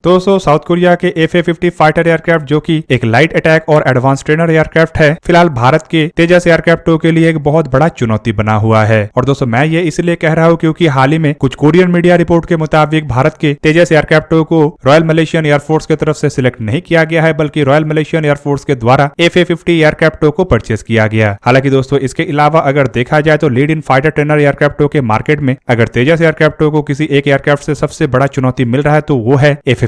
तो south Korea के FA-50 fighter aircraft जो कि एक लाइट अटैक और एडवांस ट्रेनर एयरक्राफ्ट है, फिलहाल भारत के तेजस एयरक्राफ्टों के लिए एक बहुत बड़ा चुनौती बना हुआ है। और दोस्तों मैं ये इसलिए कह रहा हूँ क्योंकि हाल ही में कुछ कोरियन मीडिया रिपोर्ट के मुताबिक भारत के तेजस एयरक्राफ्टों को रॉयल मलेशियन एयरफोर्स की तरफ से सिलेक्ट नहीं किया गया है, बल्कि रॉयल मलेशियन एयरफोर्स के द्वारा FA-50 एयरक्राफ्टों को परचेस किया गया। हालांकि दोस्तों इसके अलावा अगर देखा जाए तो लीड इन फाइटर ट्रेनर एयरक्राफ्टों के मार्केट में अगर तेजस एयरक्राफ्टों को किसी एक एयरक्राफ्ट से सबसे बड़ा चुनौती मिल रहा है तो वो है FA-50।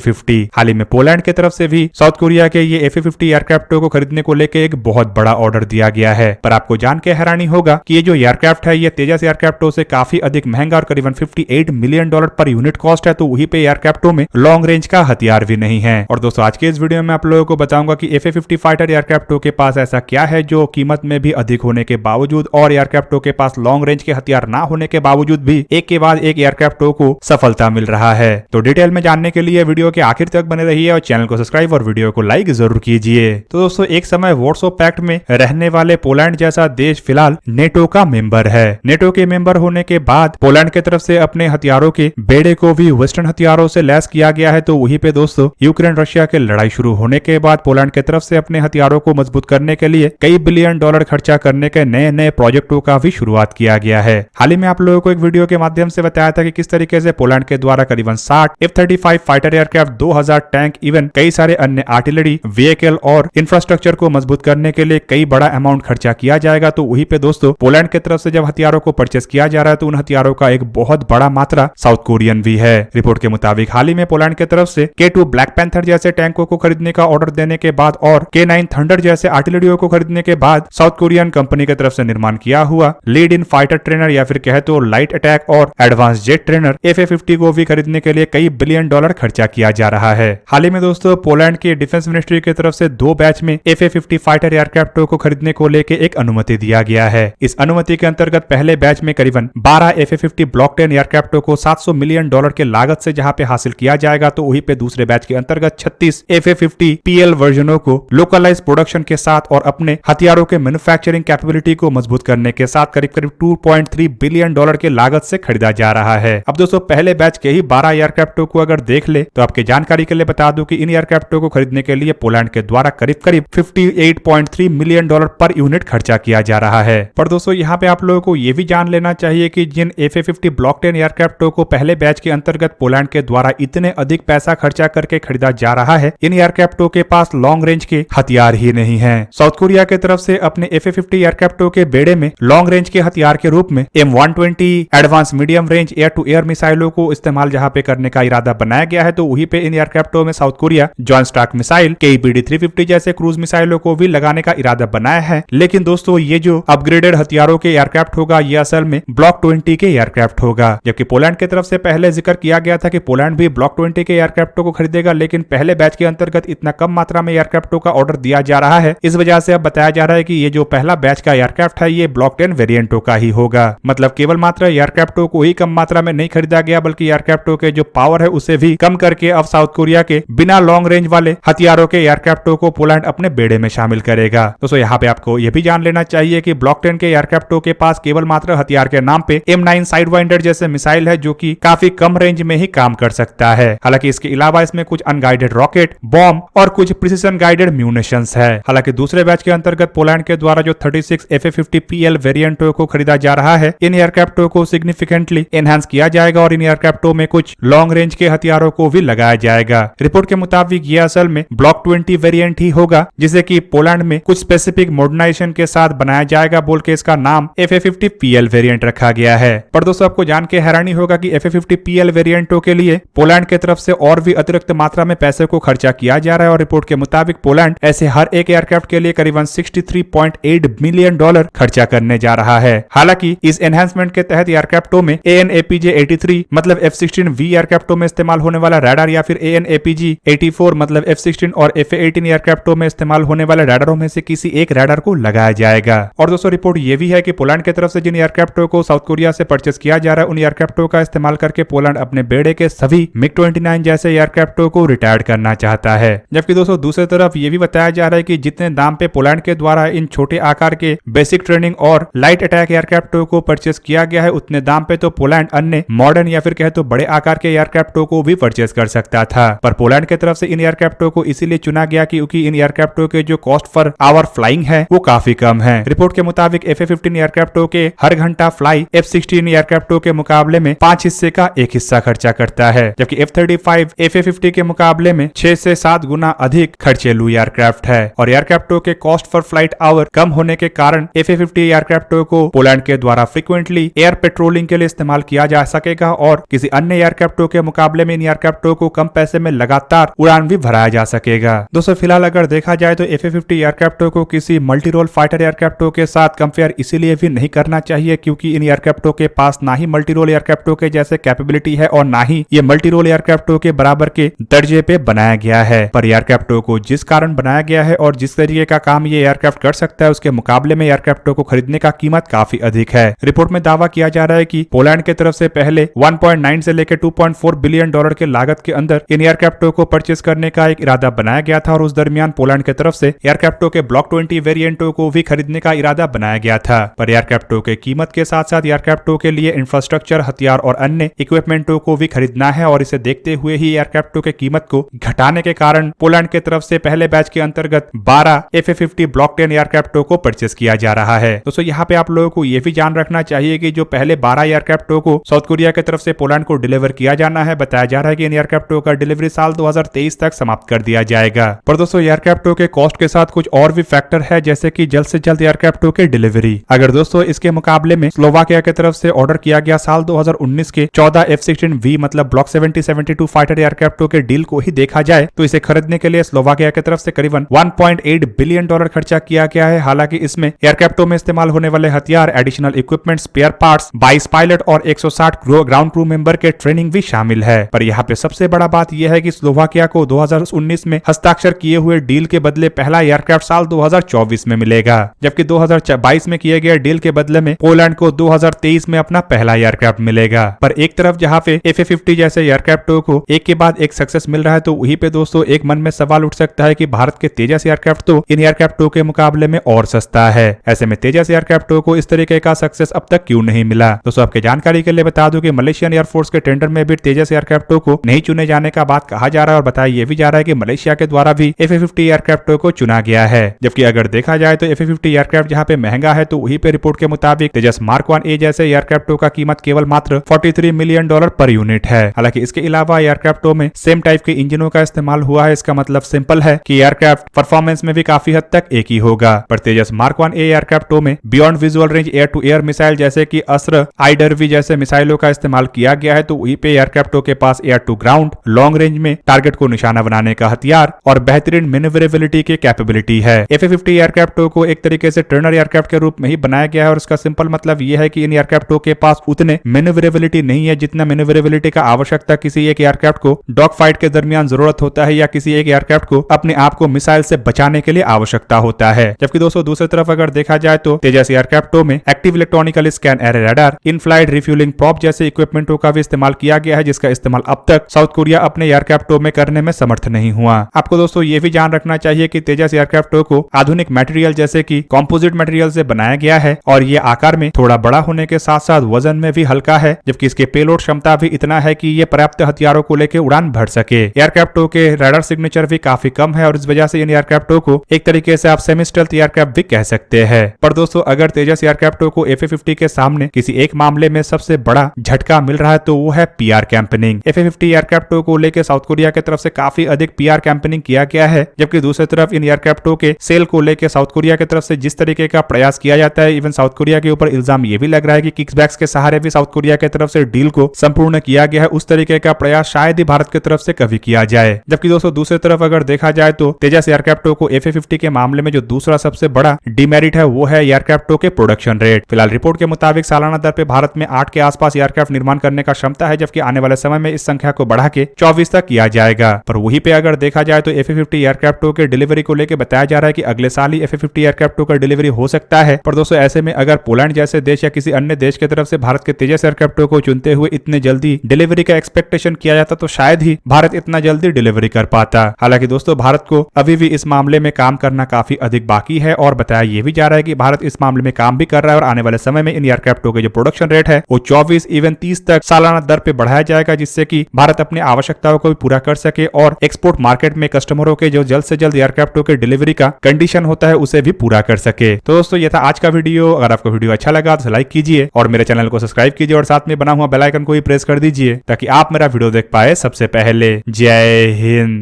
हाल ही में पोलैंड की तरफ से भी साउथ कोरिया के ये FA-50 एयरक्राफ्टों को खरीदने को लेकर एक बहुत बड़ा ऑर्डर दिया गया है। पर आपको जान के हैरानी होगा कि ये जो एयरक्राफ्ट है ये तेजस एयरक्राफ्टों से काफी अधिक महंगा और करीबन $58 मिलियन पर यूनिट कॉस्ट है। तो वहीं पे एयरक्राफ्टों में लॉन्ग रेंज का हथियार भी नहीं है। और दोस्तों आज के इस वीडियो में आप लोगों को बताऊंगा कि FA-50 फाइटर एयरक्राफ्टों के पास ऐसा क्या है जो कीमत में भी अधिक होने के बावजूद और एयरक्राफ्टों के पास लॉन्ग रेंज के हथियार ना होने के बावजूद भी एक के बाद एक एयरक्राफ्टों को सफलता मिल रहा है। तो डिटेल में जानने के लिए वीडियो के आखिर तक बने रहिए और चैनल को सब्सक्राइब और वीडियो को लाइक जरूर कीजिए। तो दोस्तों एक समय वार्सो पैक्ट में रहने वाले पोलैंड जैसा देश फिलहाल नेटो का मेंबर है। नेटो के मेंबर होने के बाद पोलैंड की तरफ से अपने हथियारों के बेड़े को भी वेस्टर्न हथियारों से लैस किया गया है। तो वहीं पे दोस्तों यूक्रेन रशिया के लड़ाई शुरू होने के बाद पोलैंड की तरफ से अपने हथियारों को मजबूत करने के लिए कई बिलियन डॉलर खर्चा करने के नए नए प्रोजेक्टों का भी शुरुआत किया गया है। हाल ही में आप लोगों को एक वीडियो के माध्यम से बताया था कि किस तरीके से पोलैंड के द्वारा करीबन 60 F-35 fighter aircraft, 2000 tank, even कई सारे अन्य आर्टिलरी व्हीकल और इंफ्रास्ट्रक्चर को मजबूत करने के लिए कई बड़ा अमाउंट खर्चा किया जाएगा। तो वहीं पे दोस्तों पोलैंड की तरफ से जब हथियारों को परचेस किया जा रहा है तो उन हथियारों का एक बहुत बड़ा मात्रा साउथ कोरियन भी है। रिपोर्ट के मुताबिक हाल ही में पोलैंड की तरफ से K2 ब्लैक पैंथर जैसे टैंकों को खरीदने का ऑर्डर देने के बाद और K9 थंडर जैसे आर्टिलरियों को खरीदने के बाद साउथ कोरियन कंपनी की तरफ से निर्माण किया हुआ लीड इन फाइटर ट्रेनर या फिर कहे तो लाइट अटैक और एडवांस जेट ट्रेनर FA-50 को भी खरीदने के लिए कई बिलियन डॉलर खर्चा किया जा रहा है। हाल ही में दोस्तों पोलैंड के डिफेंस मिनिस्ट्री की तरफ से 2 बैच में FA-50 फाइटर एयरक्राफ्टों को खरीदने को लेकर एक अनुमति दिया गया है। इस अनुमति के अंतर्गत पहले बैच में करीबन 12 FA-50 ब्लॉक 10 एयरक्राफ्टों को $700 मिलियन के लागत से जहां पे हासिल किया जाएगा, तो वहीं पे दूसरे बैच के अंतर्गत 36 FA-50 PL वर्जनों को लोकलाइज प्रोडक्शन के साथ और अपने हथियारों के मैन्युफैक्चरिंग कैपेबिलिटी को मजबूत करने के साथ करीब करीब $2.3 बिलियन के लागत से खरीदा जा रहा है। अब दोस्तों पहले बैच के ही 12 एयरक्राफ्टों को अगर देख ले तो आपके जानकारी के लिए बता दूं कि इन एयरक्राफ्टों को खरीदने के लिए पोलैंड के द्वारा करीब करीब $58.3 मिलियन पर यूनिट खर्चा किया जा रहा है। पर दोस्तों यहाँ पे आप लोगों को ये भी जान लेना चाहिए कि जिन FA-50 ब्लॉक 10 एयरक्राफ्टों को पहले बैच के अंतर्गत पोलैंड के द्वारा इतने अधिक पैसा खर्चा करके खरीदा जा रहा है, इन एयरक्राफ्टों के पास लॉन्ग रेंज के हथियार ही नहीं है। साउथ कोरिया की तरफ से अपने FA-50 एयरक्राफ्टों के बेड़े में लॉन्ग रेंज के हथियार के रूप में M120 advance medium range air to air मिसाइलों को इस्तेमाल जहां पे करने का इरादा बनाया गया है। तो वहीं पे इन एयरक्राफ्टों में South Korea joint strike missile KEPD-350 जैसे क्रूज मिसाइलों को भी लगाने का इरादा बनाया है। लेकिन दोस्तों ये जो अपग्रेडेड हथियारों के एयरक्राफ्ट होगा ये असल में ब्लॉक 20 के एयरक्राफ्ट होगा। जबकि पोलैंड की तरफ से पहले जिक्र किया गया था कि पोलैंड भी ब्लॉक 20 के एयरक्राफ्टों को खरीदेगा, लेकिन पहले बैच के अंतर्गत इतना कम मात्रा में एयरक्राफ्टों का ऑर्डर दिया जा रहा है। इस वजह से अब बताया जा रहा है कि ये जो पहला बैच का एयरक्राफ्ट है ये ब्लॉक 10 वेरिएंटों का ही होगा। मतलब केवल मात्र एयरक्राफ्टों को ही कम मात्रा में नहीं खरीदा गया, बल्कि एयरक्राफ्टों के जो पावर है उसे भी कम करके अब साउथ कोरिया के बिना लॉन्ग रेंज वाले हथियारों के एयरक्राफ्टों को पोलैंड अपने बेड़े में शामिल करेगा। दोस्तों यहाँ पे आपको यह भी जान लेना चाहिए कि ब्लॉक 10 के एयरक्राफ्टों के पास केवल मात्र हथियार के नाम पे M9 साइडवाइंडर जैसे मिसाइल है जो कि काफी कम रेंज में ही काम कर सकता है। हालांकि इसके अलावा इसमें कुछ अनगाइडेड रॉकेट, बॉम्ब और कुछ प्रिसिशन गाइडेड म्यूनिशंस है। हालांकि दूसरे बैच के अंतर्गत पोलैंड के द्वारा जो 36 FA-50 PL वेरिएंटों को खरीदा जा रहा है, इन एयरक्राफ्टों को सिग्निफिकेंटली एनहांस किया जाएगा और इन एयरक्राफ्टों में कुछ लॉन्ग रेंज के हथियारों को भी लगाया जाएगा। रिपोर्ट के मुताबिक ये असल में ब्लॉक 20 वेरिएंट ही होगा जिसे कि पोलैंड में कुछ स्पेसिफिक मॉडर्नाइजेशन के साथ बनाया जाएगा बोल के इसका नाम FA-50 PL वेरिएंट रखा गया है। पर दोस्तों आपको जान के हैरानी होगा कि FA-50 PL वेरिएंटों के लिए पोलैंड की तरफ से और भी अतिरिक्त मात्रा में पैसे को खर्चा किया जा रहा है और रिपोर्ट के मुताबिक पोलैंड ऐसे हर एक एयरक्राफ्ट के लिए करीबन $63.8 मिलियन खर्चा करने जा रहा है। हालांकि इस एनहांसमेंट के तहत एयरक्राफ्टों में AN/APJ-83 मतलब F-16V एयरक्राफ्टों में इस्तेमाल होने वाला रडार या फिर AN/APG-84 मतलब F-16 और FA-18 एयरक्राफ्टों में इस्तेमाल होने वाले रडारों में से किसी एक रडार को लगाया जाएगा। और दोस्तों रिपोर्ट ये भी है कि पोलैंड की तरफ से जिन एयरक्राफ्टों को साउथ कोरिया से परचेस किया जा रहा है उन एयरक्राफ्टों का इस्तेमाल करके पोलैंड अपने बेड़े के सभी MiG-29 जैसे एयरक्राफ्टों को रिटायर्ड करना चाहता है। जबकि दोस्तों दूसरी तरफ ये भी बताया जा रहा है कि जितने दाम पे पोलैंड के द्वारा इन छोटे आकार के बेसिक ट्रेनिंग और लाइट अटैक एयरक्राफ्टों को परचेस किया गया है, उतने दाम पे तो पोलैंड अन्य मॉडर्न या फिर कहे तो बड़े आकार के एयरक्राफ्टों को भी परचेस कर सकता था, पर पोलैंड की तरफ से इन एयरक्राफ्टों को इसीलिए चुना गया क्योंकि इन एयरक्राफ्टों के जो कॉस्ट पर आवर फ्लाइंग है वो काफी कम है। रिपोर्ट के मुताबिक F-15 एयरक्राफ्टों के हर घंटा फ्लाई F-16 एयरक्राफ्टों के मुकाबले में 5 हिस्से का 1 हिस्सा खर्चा करता है, जबकि F-35 F-50 के मुकाबले में 6 से 7 गुना अधिक खर्चेलू एयरक्राफ्ट है। और एयरक्राफ्टों के कॉस्ट पर फ्लाइट आवर कम होने के कारण F-50 एयरक्राफ्टों को पोलैंड के द्वारा फ्रीक्वेंटली एयर पेट्रोलिंग के लिए इस्तेमाल किया जा सकेगा और किसी अन्य एयरक्राफ्टों के मुकाबले में इन एयरक्राफ्टों को कम पैसे में लगातार उड़ान भी भराया जा सकेगा। दोस्तों फिलहाल अगर देखा जाए तो F-50 एयरक्राफ्टों को किसी मल्टी रोल फाइटर एयरक्राफ्टों के साथ कंपेयर इसीलिए भी नहीं करना चाहिए क्योंकि इन एयरक्राफ्टों के पास ना ही मल्टी रोल एयरक्राफ्टों के जैसे कैपेबिलिटी है और ना ही ये मल्टी रोल एयरक्राफ्टों के बराबर के दर्जे पे बनाया गया है। पर एयरक्राफ्टों को जिस कारण बनाया गया है और जिस तरीके का काम ये एयरक्राफ्ट कर सकता है उसके मुकाबले में एयरक्राफ्टों को खरीदने का कीमत काफी अधिक है। रिपोर्ट में दावा किया जा रहा है कि पोलैंड की तरफ से पहले 1.9 से लेकर 2.4 बिलियन डॉलर के लागत के अंदर इन एयरक्राफ्टों को परचेस करने का एक इरादा बनाया गया था और उस दरमियान पोलैंड की तरफ से एयरक्राफ्टों के ब्लॉक 20 वेरिएंटों को भी खरीदने का इरादा बनाया गया था। पर एयरक्राफ्टों के कीमत के साथ साथ एयरक्राफ्टों के लिए इंफ्रास्ट्रक्चर, हथियार और अन्य इक्विपमेंटों को भी खरीदना है और इसे देखते हुए ही एयरक्राफ्टों के कीमत को घटाने के कारण पोलैंड की तरफ से पहले बैच के अंतर्गत 12 F-50 ब्लॉक 10 एयरक्राफ्टों को परचेस किया जा रहा है। दोस्तों यहाँ पे आप लोगों को यह भी जान रखना चाहिए कि जो पहले 12 एयरक्राफ्टों को साउथ कोरिया की तरफ से पोलैंड को डिलीवर किया जाना है, बताया जा रहा है कि इन एयरक्राफ्टों का डिलीवरी साल 2023 तक समाप्त कर दिया जाएगा। पर दोस्तों एयरक्राफ्टों के कॉस्ट के साथ कुछ और भी फैक्टर है जैसे कि जल्द से जल्द एयरक्राफ्टों के डिलीवरी। अगर दोस्तों इसके मुकाबले में स्लोवाकिया की तरफ से ऑर्डर किया गया साल 2019 के 14 F-16V मतलब ब्लॉक 70-72 फाइटर एयरक्राफ्टों के डील को ही देखा जाए तो इसे खरीदने के लिए स्लोवाकिया की तरफ से करीबन 1.8 बिलियन डॉलर खर्चा किया गया है। हालांकि इसमें एयरक्राफ्टों में इस्तेमाल होने वाले हथियार, additional equipment, spare parts, 22 pilot और 160 ग्राउंड क्रू मेंबर के ट्रेनिंग भी शामिल है। पर यहाँ पे सबसे बड़ा बात यह है कि स्लोवाकिया को 2019 में हस्ताक्षर किए हुए डील के बदले पहला एयरक्राफ्ट साल 2024 में मिलेगा, जबकि 2022 में किए गए डील के बदले में पोलैंड को 2023 में अपना पहला एयरक्राफ्ट मिलेगा। पर एक तरफ जहां पे F-50 जैसे एयरक्राफ्टों को एक के बाद एक सक्सेस मिल रहा है तो वहीं पे दोस्तों एक मन में सवाल उठ सकता है कि भारत के तेजस एयरक्राफ्ट तो इन एयरक्राफ्टों के मुकाबले में और सस्ता है। ऐसे में तेजस एयरक्राफ्टों को इस तरीके का सक्सेस अब तक क्यों नहीं मिला? दोस्तों आपके जानकारी के लिए बता दूं कि मलेशियन एयरफोर्स के टेंडर में भी तेजस एयरक्राफ्टों को नहीं चुने जाने का बात कहा जा रहा है और बताया यह भी जा रहा है कि मलेशिया के द्वारा भी F-50 एयरक्राफ्टों को चुना गया है। जबकि अगर देखा जाए तो F-50 एयरक्राफ्ट जहां पे महंगा है तो वहीं पे रिपोर्ट के मुताबिक तेजस मार्क 1A जैसे एयरक्राफ्टों का कीमत केवल मात्र 43 मिलियन डॉलर पर यूनिट है। हालांकि इसके अलावा एयरक्राफ्टों में सेम टाइप के इंजनों का इस्तेमाल हुआ है। इसका मतलब सिंपल है कि एयरक्राफ्ट परफॉर्मेंस में भी काफी हद तक एक ही होगा। पर तेजस मार्क 1A एयरक्राफ्टों में beyond visual range air to air missile जैसे कि अस्त्र, आईडरवी जैसे मिसाइलों का इस्तेमाल किया गया है तो वहीं पे एयरक्राफ्टों के पास air to ground, long range में टारगेट को निशाना बनाने का हथियार और बेहतरीन मैन्यूवरेबिलिटी की कैपेबिलिटी है। F-50 एयरक्राफ्टों को एक तरीके से टर्नर एयरक्राफ्ट के रूप में ही बनाया गया है और इसका सिंपल मतलब यह है कि इन एयरक्राफ्टों के पास उतने मैन्यूवरेबिलिटी नहीं है जितना मैन्यूवरेबिलिटी का आवश्यकता किसी एक एयरक्राफ्ट को डॉग फाइट के दरमियान जरूरत होता है या किसी एक एयरक्राफ्ट को अपने आप को मिसाइल से बचाने के लिए आवश्यकता होता है। जबकि दोस्तों दूसरी तरफ अगर देखा जाए तो तेजस एयरक्राफ्टों में active electronical scan array radar, in flight refuelling prop जैसे इक्विपमेंटों का भी इस्तेमाल किया गया है जिसका इस्तेमाल अब तक साउथ कोरिया अपने एयरक्राफ्टों में करने में समर्थ नहीं हुआ। आपको दोस्तों ये भी जान रखना चाहिए कि तेजस एयरक्राफ्टों को आधुनिक मटेरियल जैसे कि कंपोजिट मटेरियल से बनाया गया है और ये आकार में थोड़ा बड़ा होने के साथ साथ वजन में भी हल्का है, जबकि इसके पेलोड क्षमता भी इतना है कि ये पर्याप्त हथियारों को लेकर उड़ान भर सके। एयरक्राफ्टों के रडार सिग्नेचर भी काफी कम है और इस वजह से इन एयरक्राफ्टों को एक तरीके से आप सेमी स्टेल्थ एयरक्राफ्ट भी कह सकते हैं। पर दोस्तों अगर तेजस एयरक्राफ्टों को F-50 के सामने किसी एक मामले में सबसे बड़ा झटका मिल रहा है तो वो है PR कैंपेनिंग। F-50 एयरक्राफ्टों को लेकर साउथ कोरिया की तरफ से काफी अधिक PR कैंपेनिंग किया गया है, जबकि दूसरी तरफ इन एयरक्राफ्टों के सेल को लेकर साउथ कोरिया की तरफ से जिस तरीके का प्रयास किया जाता है, इवन साउथ कोरिया के ऊपर इल्जाम ये भी लग रहा है कि किकबैक्स के सहारे भी साउथ कोरिया की तरफ से डील को संपूर्ण किया गया है, उस तरीके का प्रयास शायद ही भारत की तरफ से कभी किया जाए। जबकि दोस्तों दूसरी तरफ अगर देखा जाए तो तेजस एयरक्राफ्टों को F-50 के मामले में जो दूसरा सबसे बड़ा डिमेरिट है वो है एयरक्राफ्टों के प्रोडक्शन रेट। फिलहाल रिपोर्ट के मुताबिक सालाना दर पे भारत में 8 के आसपास एयरक्राफ्ट निर्माण करने का क्षमता है, जबकि आने वाले समय में इस संख्या को बढ़ा के 24 तक किया जाएगा। पर वहीं पे अगर देखा जाए तो F-50 एयरक्राफ्टों के डिलीवरी को लेकर बताया जा रहा है कि अगले साल ही F-50 एयरक्राफ्टों का डिलीवरी हो सकता है। पर दोस्तों ऐसे में अगर पोलैंड जैसे देश या किसी अन्य देश की तरफ से भारत के तेजस एयरक्राफ्टों को चुनते हुए इतने जल्दी डिलीवरी का एक्सपेक्टेशन किया जाता तो शायद ही भारत इतना जल्दी डिलीवरी कर पाता। हालांकि दोस्तों भारत को अभी भी इस मामले में काम करना काफी अधिक बाकी है और बताया यह भी जा रहा है कि भारत इस मामले में काम भी कर रहा है और आने वाले समय में इन एयरक्राफ्टों के जो प्रोडक्शन रेट है वो 24 इवन 30 तक सालाना दर पे बढ़ाया जाएगा, जिससे कि भारत अपने आवश्यकताओं को भी पूरा कर सके और एक्सपोर्ट मार्केट में कस्टमरों के जो जल्द से जल्द एयरक्राफ्ट के डिलीवरी का कंडीशन होता है उसे भी पूरा कर सके। तो दोस्तों ये था आज का वीडियो। अगर आपको वीडियो अच्छा लगा तो लाइक कीजिए और मेरे चैनल को सब्सक्राइब कीजिए और साथ में बना हुआ बेल आइकन को भी प्रेस कर दीजिए ताकि आप मेरा वीडियो देख पाए सबसे पहले। जय हिंद।